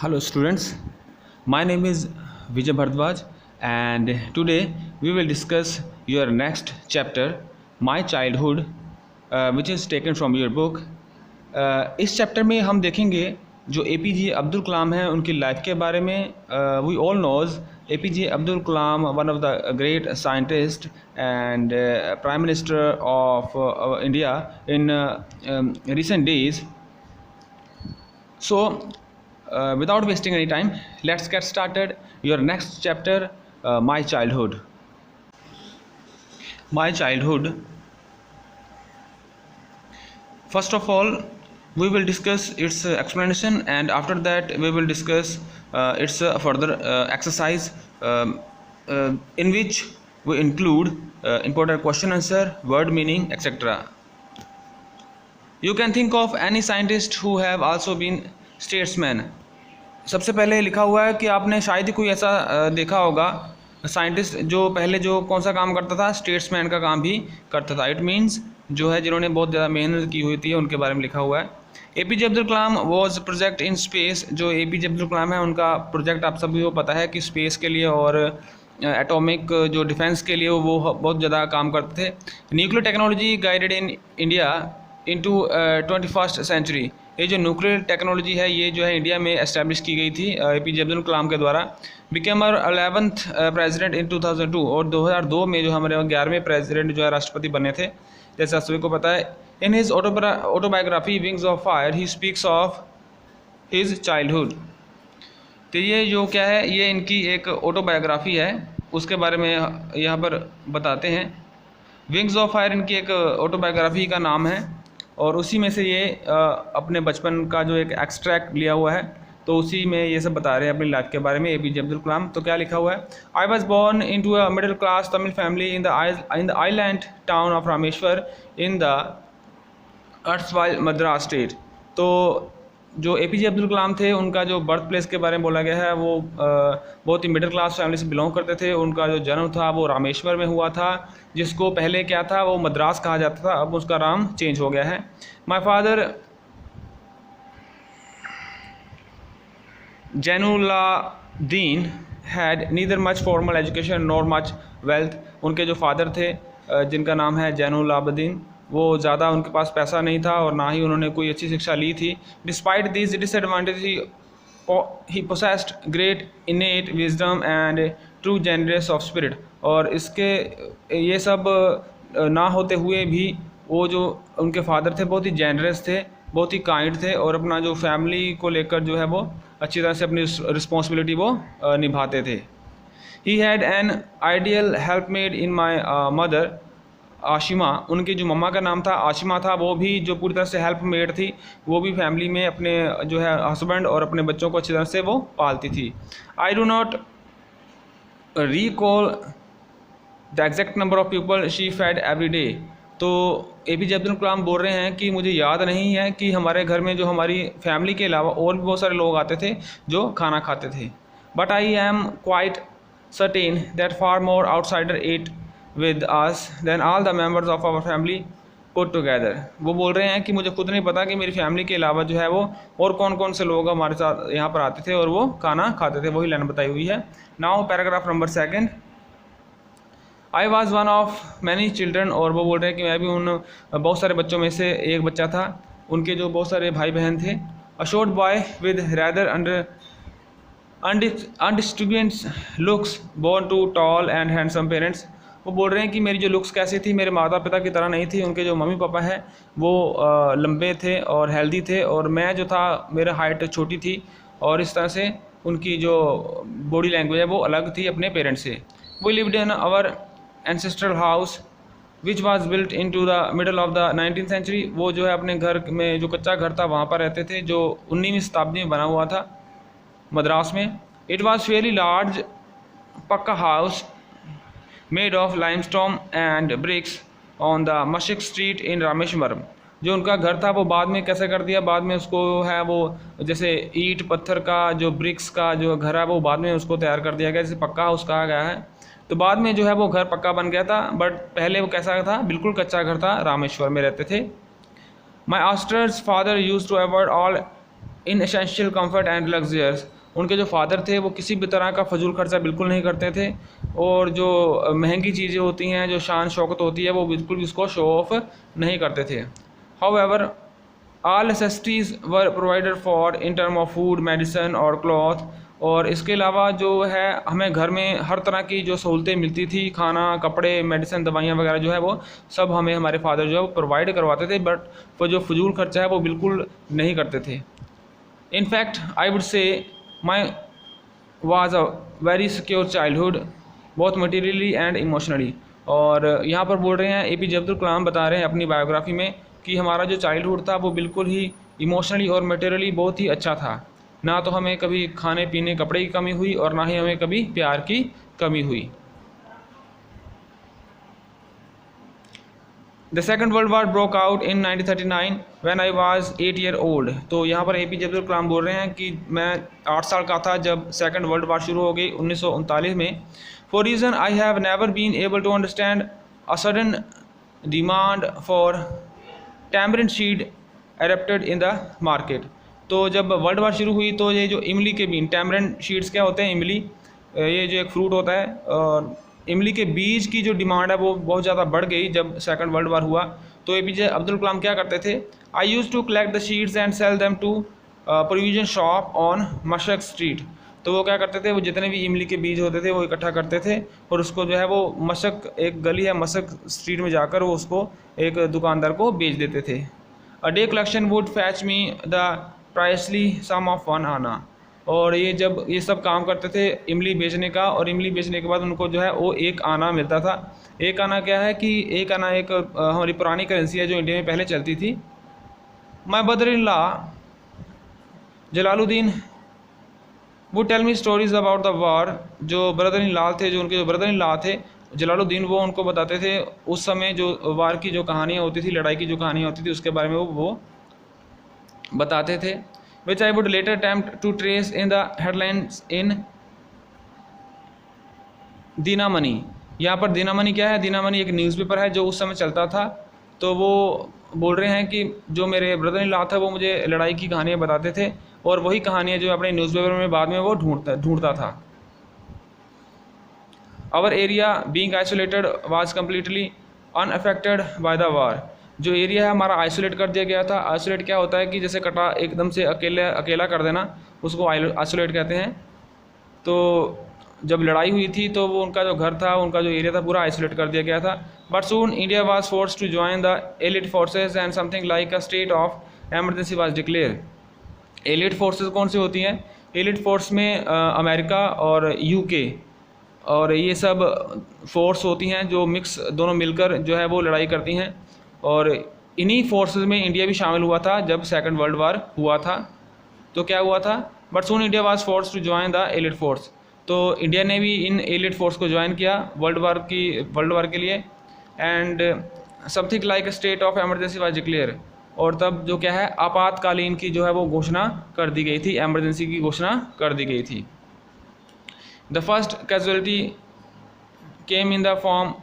Hello students, my name is Vijay Bhardwaj and today we will discuss your next chapter, My Childhood, which is taken from your book. इस chapter में हम देखेंगे जो APJ Abdul कलाम हैं उनकी life के बारे में. We all knows APJ Abdul Kalam one of the great scientist and prime minister of India in recent days. So without wasting any time, let's get started. Your next chapter, My Childhood. My Childhood. First of all, we will discuss its explanation, and after that we will discuss its further exercise in which we include important question answer, word meaning, etc. You can think of any scientist who have also been statesman. सबसे पहले लिखा हुआ है कि आपने शायद ही कोई ऐसा देखा होगा साइंटिस्ट जो पहले जो कौन सा काम करता था, स्टेट्समैन का काम भी करता था. इट मींस जो है जिन्होंने बहुत ज़्यादा मेहनत की हुई थी उनके बारे में लिखा हुआ है. APJ Abdul Kalam was project in space. जो APJ अब्दुल कलाम है उनका प्रोजेक्ट आप सभी को पता है कि स्पेस के लिए और एटॉमिक जो डिफेंस के लिए वो बहुत ज़्यादा काम करते थे. Nuclear technology guided in India into 21st century. ये जो न्यूक्लियर टेक्नोलॉजी है ये जो है इंडिया में एस्टैब्लिश की गई थी APJ अब्दुल कलाम के द्वारा. Became our 11th president in 2002. और 2002 में जो हमारे 11वें प्रेसिडेंट जो है राष्ट्रपति बने थे, जैसे आप सभी को पता है. In his autobiography wings of fire he speaks of his childhood. तो ये जो क्या है, ये इनकी एक ऑटोबायोग्राफी है, उसके बारे में यहाँ पर बताते हैं. विंग्स ऑफ फायर इनकी एक ऑटोबायोग्राफी का नाम है और उसी में से ये अपने बचपन का जो एक एक्सट्रैक्ट लिया हुआ है, तो उसी में ये सब बता रहे हैं अपनी लाइफ के बारे में APJ अब्दुल कलाम. तो क्या लिखा हुआ है? I was born into a middle class Tamil family in the island town of Rameswaram in the erstwhile Madras state. तो जो APJ अब्दुल कलाम थे उनका जो बर्थ प्लेस के बारे में बोला गया है वो बहुत ही मिडिल क्लास फैमिली से बिलोंग करते थे. उनका जो जन्म था वो रामेश्वर में हुआ था, जिसको पहले क्या था वो मद्रास कहा जाता था, अब उसका नाम चेंज हो गया है. My father Jainulabdeen had neither much formal education nor much wealth. उनके जो फादर थे जिनका नाम है जैनुलाब्दीन, वो ज़्यादा उनके पास पैसा नहीं था और ना ही उन्होंने कोई अच्छी शिक्षा ली थी. Despite this disadvantage he possessed great इनेट wisdom and true generous of spirit. और इसके ये सब ना होते हुए भी वो जो उनके फादर थे बहुत ही जेनरस थे, बहुत ही काइंड थे और अपना जो फैमिली को लेकर जो है वो अच्छी तरह से अपनी रिस्पॉन्सिबिलिटी वो निभाते थे. He had an ideal helpmate in my mother Ashiamma. उनकी जो मम्मा का नाम था आशिमा था, वो भी जो पूरी तरह से हेल्प मेड थी, वो भी फैमिली में अपने जो है हस्बैंड और अपने बच्चों को अच्छी तरह से वो पालती थी. I do not recall the exact number of people she fed every day. तो APJ अब्दुल कलाम बोल रहे हैं कि मुझे याद नहीं है कि हमारे घर में जो हमारी फैमिली के अलावा और भी बहुत सारे लोग आते थे जो खाना खाते थे. But I am quite certain that far more outsider ate with us than all the members of our family put together. वो बोल रहे हैं कि मुझे खुद नहीं पता कि मेरी फैमिली के अलावा जो है वो और कौन कौन से लोग हमारे साथ यहाँ पर आते थे और वो खाना खाते थे. वही लाइन बताई हुई है. Now paragraph number 2. I was one of many children. और वो बोल रहे हैं कि मैं भी उन बहुत सारे बच्चों में से एक बच्चा था. उनके जो बहुत सारे भाई बहन थे. A short boy with rather undistributed looks born to tall and handsome parents. वो बोल रहे हैं कि मेरी जो लुक्स कैसी थी, मेरे माता पिता की तरह नहीं थी. उनके जो मम्मी पापा हैं वो लंबे थे और हेल्दी थे और मैं जो था मेरा हाइट छोटी थी और इस तरह से उनकी जो बॉडी लैंग्वेज है वो अलग थी अपने पेरेंट्स से. We lived in our ancestral house which was built into the middle of the 19th century. वो जो है अपने घर में जो कच्चा घर था वहाँ पर रहते थे, जो 19वीं शताब्दी में बना हुआ था मद्रास में. इट वाज फेयरली लार्ज पक्का house made of limestone and bricks on the Mashik Street in Rameswaram. जो उनका घर था वो बाद में कैसे कर दिया, बाद में उसको है वो जैसे ईंट पत्थर का जो ब्रिक्स का जो घर है वो बाद में उसको तैयार कर दिया गया, जैसे पक्का हाउस कहा गया है. तो बाद में जो है वो घर पक्का बन गया था, बट पहले वो कैसा था, बिल्कुल कच्चा घर था, रामेश्वर में रहते थे. My austere father used to avoid all inessential comfort and luxuries. उनके जो फादर थे वो किसी भी तरह का फजूल खर्चा बिल्कुल नहीं करते थे, और जो महंगी चीज़ें होती हैं, जो शान शौकत होती है, वो बिल्कुल भी उसको शो ऑफ नहीं करते थे। However all necessities were provided for in term of food, medicine और क्लॉथ। और इसके अलावा जो है हमें घर में हर तरह की जो सहूलतें मिलती थी, खाना, कपड़े, मेडिसिन, दवाइयाँ वगैरह जो है वो सब हमें हमारे फादर जो है वो प्रोवाइड करवाते थे, बट वो जो फजूल खर्चा है वो बिल्कुल नहीं करते थे। In fact, I would say my was a very secure childhood, both materially and emotionally। और यहाँ पर बोल रहे हैं APJ अब्दुल कलाम बता रहे हैं अपनी बायोग्राफी में कि हमारा जो चाइल्डहुड था वो बिल्कुल ही इमोशनली और मटेरियली बहुत ही अच्छा था। ना तो हमें कभी खाने पीने कपड़े की कमी हुई और ना ही हमें कभी प्यार की कमी हुई। The second world war broke out in 1939 when I was 8 year old. तो यहाँ पर APJ अब्दुल कलाम बोल रहे हैं कि मैं 8 साल का था जब सेकेंड वर्ल्ड वार शुरू हो गई 1939 में। For reason I have never been able to understand a sudden demand for tamarind seed erupted in the market. तो जब वर्ल्ड वार शुरू हुई तो ये जो इमली के बीन, टैमरिन शीड्स क्या होते हैं, इमली, ये जो एक फ्रूट होता है, और इमली के बीज की जो डिमांड है वो बहुत ज़्यादा बढ़ गई जब सेकंड वर्ल्ड वार हुआ। तो APJ अब्दुल कलाम क्या करते थे, I used to collect the seeds and sell them to provision shop on Mosque Street. तो वो क्या करते थे, वो जितने भी इमली के बीज होते थे वो इकट्ठा करते थे और उसको जो है वो मशक, एक गली है मशक स्ट्रीट में जाकर वो उसको एक दुकानदार को बेच देते थे। A day collection would fetch me the princely sum of 1 anna. और ये जब ये सब काम करते थे इमली बेचने का, और इमली बेचने के बाद उनको जो है वो 1 आना मिलता था। 1 आना क्या है कि 1 आना एक हमारी पुरानी करेंसी है जो इंडिया में पहले चलती थी। My brother in law Jalaluddin वो tell me stories about the war. जो ब्रदर इन लॉ थे, जो उनके जो ब्रदर इन लॉ थे जलालुद्दीन, वो उनको बताते थे उस समय जो वार की जो कहानियाँ होती थी, लड़ाई की जो कहानियाँ होती थी, उसके बारे में वो बताते थे। which I would later attempt to trace in the headlines in दीनामनी। यहाँ पर दीनामनी क्या है, दीनामनी एक न्यूज़पेपर है जो उस समय चलता था। तो वो बोल रहे हैं कि जो मेरे ब्रदर इन लॉ था वो मुझे लड़ाई की कहानियाँ बताते थे, और वही कहानियाँ जो अपने न्यूज़पेपर में बाद में वो ढूंढता था। Our area being isolated was completely unaffected by the war. जो एरिया है हमारा आइसोलेट कर दिया गया था। आइसोलेट क्या होता है कि जैसे कटा एकदम से अकेला कर देना, उसको आइसोलेट कहते हैं। तो जब लड़ाई हुई थी तो वो उनका जो घर था, उनका जो एरिया था, पूरा आइसोलेट कर दिया गया था। But soon India was forced to join the allied forces and something like a state of emergency was declare. Allied forces कौन सी होती हैं? एलिट फोर्स में अमेरिका और UK और ये सब फोर्स होती हैं जो मिक्स दोनों मिलकर जो है वो लड़ाई करती हैं। और इन्हीं फोर्सेस में इंडिया भी शामिल हुआ था जब सेकंड वर्ल्ड वार हुआ था। तो क्या हुआ था, but soon India was forced to join the allied force. तो इंडिया ने भी इन एलिट फोर्स को ज्वाइन किया वर्ल्ड वार के लिए। And something like state of emergency was declare. और तब जो क्या है आपातकालीन की जो है वो घोषणा कर दी गई थी, एमरजेंसी की घोषणा कर दी गई थी। The first casualty came in the form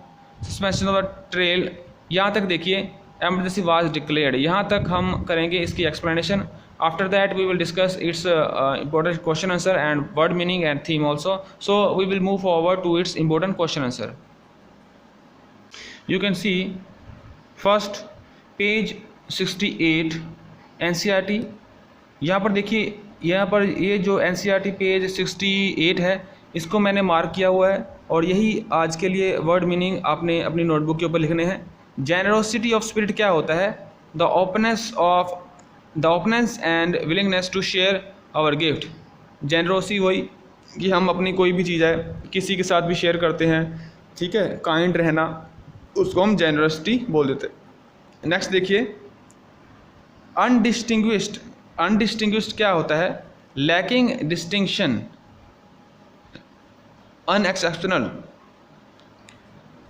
suspension of the trail. यहाँ तक देखिए एमरजेंसी वाज डिक्लेयर्ड, यहाँ तक हम करेंगे इसकी explanation. After that we will discuss its important question answer and word meaning and theme also. So we will move forward to its important question answer. You can see first page 68 NCERT। यहाँ पर देखिए, यहाँ पर ये जो NCERT page 68 है इसको मैंने मार्क किया हुआ है, और यही आज के लिए वर्ड मीनिंग आपने अपनी नोटबुक के ऊपर लिखने हैं। जेनरोसिटी ऑफ स्पिरिट क्या होता है? The openness and willingness to share our gift. Generosity वही कि हम अपनी कोई भी चीज़ है किसी के साथ भी शेयर करते हैं, ठीक है, काइंड रहना, उसको हम जेनरोसिटी बोल देते हैं। नेक्स्ट देखिए अनडिस्टिंग्विश्ड। अनडिस्टिंग्विश्ड क्या होता है? Lacking distinction, unexceptional,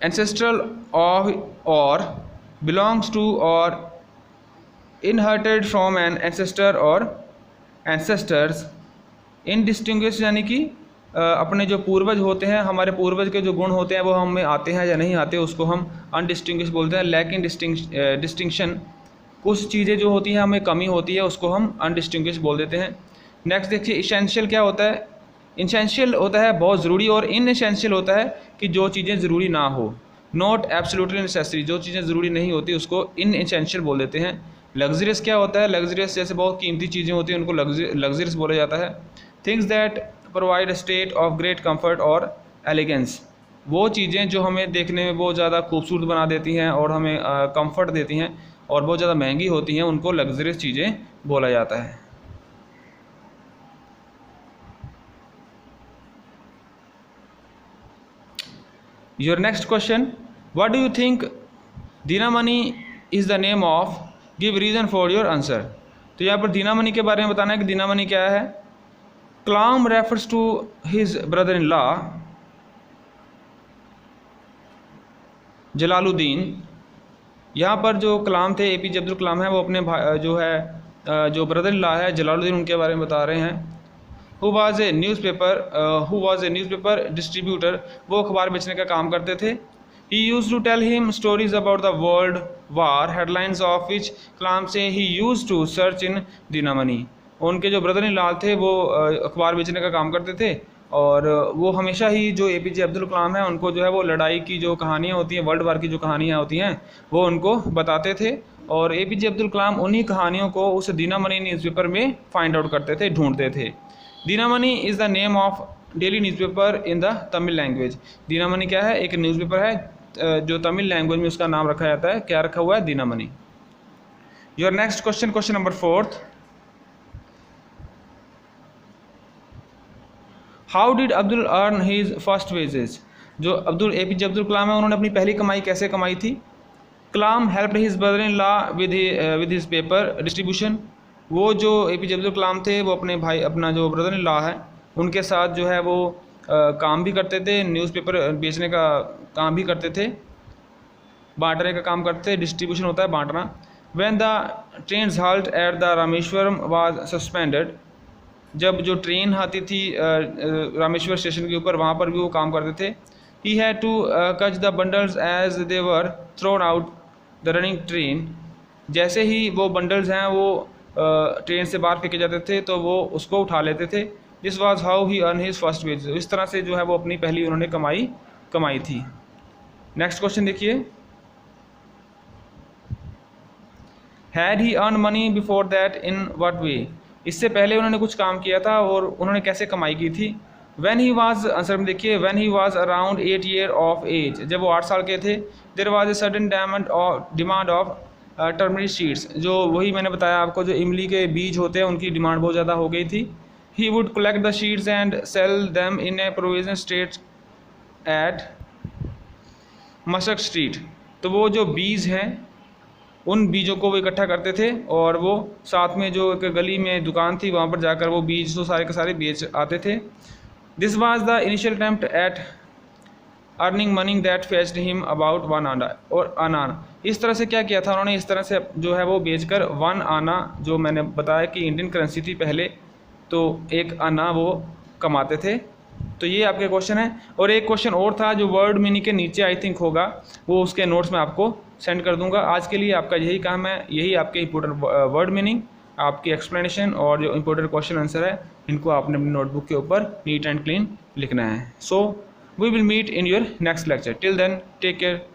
ancestral or belongs to or inherited from an ancestor or ancestors। indistinguished यानी कि अपने जो पूर्वज होते हैं, हमारे पूर्वज के जो गुण होते हैं वो हम में आते हैं या नहीं आते, उसको हम अनडिस्टिंग्विश बोलते हैं। लैकिंग डिस्टिंक्शन कुछ चीज़ें जो होती हैं हमें कमी होती है उसको हम अनडिस्टिंग्विश बोल देते हैं। नेक्स्ट देखिए इसेंशियल क्या होता है। इसेंशियल होता है बहुत ज़रूरी, और इनएसेंशियल होता है कि जो चीज़ें ज़रूरी ना हो। नॉट एब्सोल्युटली नेसेसरी, जो चीज़ें ज़रूरी नहीं होती उसको इनएसेंशियल बोल देते हैं। लग्जरियस क्या होता है, लग्जरियस जैसे बहुत कीमती चीज़ें होती हैं उनको लग्जरियस बोला जाता है। Things that provide a state of great comfort और एलिगेंस, वो चीज़ें जो हमें देखने में बहुत ज़्यादा खूबसूरत बना देती हैं और हमें कंफर्ट देती हैं और बहुत ज़्यादा महंगी होती हैं, उनको लग्जरियस चीज़ें बोला जाता है। Your next question, what do you think Dinamani is the name of? Give reason for your answer। तो यहाँ पर दीनामणि के बारे में बताना है कि दीनामणि क्या है। Kalam refers to his brother in law Jalaluddin. यहाँ पर जो कलाम थे APJ अब्दुल कलाम है, वो अपने जो है जो ब्रदर इन लॉ है जलालुद्दीन, उनके बारे में बता रहे हैं। Who was a newspaper distributor, वो अखबार बेचने का काम करते थे। He used to tell him stories about the world war, headlines of which Kalam से he used to search in Dinamani. उनके जो ब्रदर इन लॉ थे वो अखबार बेचने का काम करते थे, और वो हमेशा ही जो APJ अब्दुल कलाम है उनको जो है वो लड़ाई की जो कहानियाँ होती हैं, वर्ल्ड वार की जो कहानियाँ होती हैं वो उनको बताते थे, और APJ अब्दुल कलाम उन्हीं कहानियों को उस दीनामणि न्यूज़पेपर में फाइंड आउट करते थे, ढूंढते थे। Dinamani is the name of daily newspaper in the Tamil language. Dinamani क्या है, एक न्यूज़पेपर है जो तमिल लैंग्वेज में उसका नाम रखा जाता है। क्या रखा हुआ है, Dinamani. Your next question, question number 4, how did Abdul earn his first wages. जो APJ अब्दुल कलाम है उन्होंने अपनी पहली कमाई कैसे कमाई थी। Kalam helped his brother in law with his paper distribution. वो जो APJ अब्दुल कलाम थे वो अपने भाई, अपना जो ब्रदर इन लॉ है उनके साथ जो है वो काम भी करते थे, न्यूज़पेपर बेचने का काम भी करते थे, बांटने का काम करते थे। डिस्ट्रीब्यूशन होता है बांटना। When the trains halt at the Rameswaram was suspended, जब जो ट्रेन आती थी रामेश्वर स्टेशन के ऊपर, वहाँ पर भी वो काम करते थे। He had to catch the bundles as they were thrown out the running train. जैसे ही वो बंडल्स हैं वो ट्रेन से बाहर फेंके जाते थे तो वो उसको उठा लेते थे। This was how he earn his first wage. इस तरह से जो है वो अपनी पहली उन्होंने कमाई थी। नेक्स्ट क्वेश्चन देखिए, had he earn money before that in what way. इससे पहले उन्होंने कुछ काम किया था और उन्होंने कैसे कमाई की थी। व्हेन ही वाज, आंसर में देखिए, when he was around 8 year of age, जब वो 8 साल के थे। There was a sudden demand of turmeric seeds, जो वही मैंने बताया आपको, जो इमली के बीज होते हैं उनकी डिमांड बहुत ज़्यादा हो गई थी। He would collect the seeds and sell them in a provision state at Mosque Street. तो वो जो बीज हैं उन बीजों को वो इकट्ठा करते थे और वो साथ में जो एक गली में दुकान थी वहाँ पर जाकर वो बीज तो सारे के सारे बेच आते थे। This was the initial attempt at earning money that fetched him about 1 anna और आना। इस तरह से क्या किया था उन्होंने, इस तरह से जो है वो बेचकर 1 आना, जो मैंने बताया कि इंडियन करेंसी थी पहले, तो 1 आना वो कमाते थे। तो ये आपके क्वेश्चन है। और एक क्वेश्चन और था जो वर्ड मीनिंग के नीचे आई थिंक होगा, वो उसके नोट्स में आपको सेंड कर दूंगा। आज के लिए आपका यही काम है, यही आपके इंपॉर्टेंट वर्ड मीनिंग, आपकी एक्सप्लेनेशन और जो इंपॉर्टेंट क्वेश्चन आंसर है, इनको आपने अपनी नोटबुक के ऊपर नीट एंड क्लीन लिखना है। So we will meet in your next lecture. Till then take care.